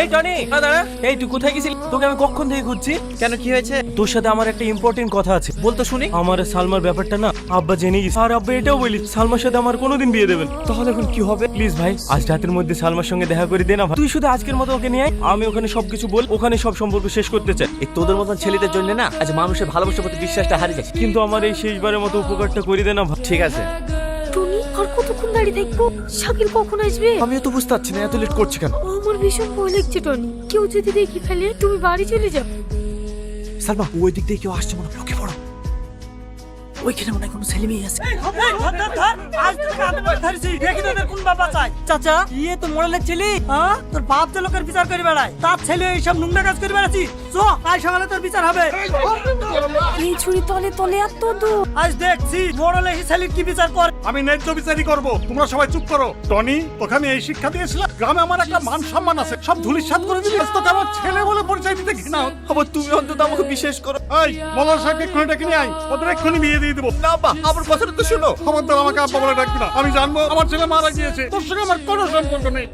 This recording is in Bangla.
এই টনি দাঁড়া, এই তুই কোথায় গেছিলি? তোকে আমি কখন থেকে খুঁজছি। কেন, কি হয়েছে? তোর সাথে আমার একটা ইম্পর্টেন্ট কথা আছে। বলতো শুনি। আমার সালমার ব্যাপারটা না আব্বা জেনে গেছে, আর আব্বা এটাও বলি সালমার সাথে আমার কোনোদিন বিয়ে দেবেন। তাহলে এখন কি হবে? প্লিজ ভাই, আজ রাতের মধ্যে সালমার সঙ্গে দেখা করে দে না ভাই। তুই শুধু আজকের মতো ওকে নিয়ে আয়, আমি ওখানে সবকিছু বল, ওখানে সব সম্পর্ক শেষ করতে চাই। এই তোদের মতন ছেলেদের জন্য না আজ মানুষের ভালোবাসার প্রতি বিশ্বাসটা হারিয়ে যাচ্ছে। কিন্তু আমার এই শেষবারের মতো উপকারটা করে দে না ভাই। ঠিক আছে, টনি আর কতক্ষণ দাঁড়িয়ে থাকবো? শাকিল কখন আসবে? আমিও তো বুঝতে পারছি না এত লেট করছি কেন। আমার ভীষণ ভয় লাগছে টনি, কেউ যদি দেখি ফেলে তুমি বাড়ি চলে যাও। সালমা, ওই দিক দিয়ে কেউ আসছে মনে হয়, লোকে পড়ো। ওইখানে মনে হয় কোনো ছেলে মেয়ে আছে। চাচা ইয়ে তো মোড়ালের ছেলে, হ্যাঁ তোর বাপ যে লোকের বিচার করে বেড়ায়, তার ছেলে এইসব নোংরা কাজ করে বেড়াচ্ছি। চো আজ সকালে তোর বিচার হবে। এই ছুরি তলে তলে এত দূর। আজ দেখছি মোড়ালে এই ছেলের কি বিচার করে। আমি ন্যায্য বিচারই করব, তোমরা সবাই চুপ করো। টনি, তোকে আমি এই শিক্ষা দিয়েছিলাম, গ্রামে আমার একটা মান সম্মান আছে, সব ধুলিসাৎ করে দিবি। তোকে আমার ছেলে বলে পরিচয় দিতে ঘৃণা হচ্ছে। আবার তুমি অন্তত আমাকে বিশ্বাস করো। এই মোল্লা সাহেবকে এক্ষুনি ডেকে নিয়ে আয়, ওদের এক্ষুনি বিয়ে দিয়ে দিবো। না আব্বা, আমার কথাটা তো শোনো। খবরদার আমাকে আব্বা বলে ডাকবি না। আমি জানবো আমার ছেলে মারা গিয়েছে, তোর সঙ্গে আমার কোনো সম্পর্ক নেই।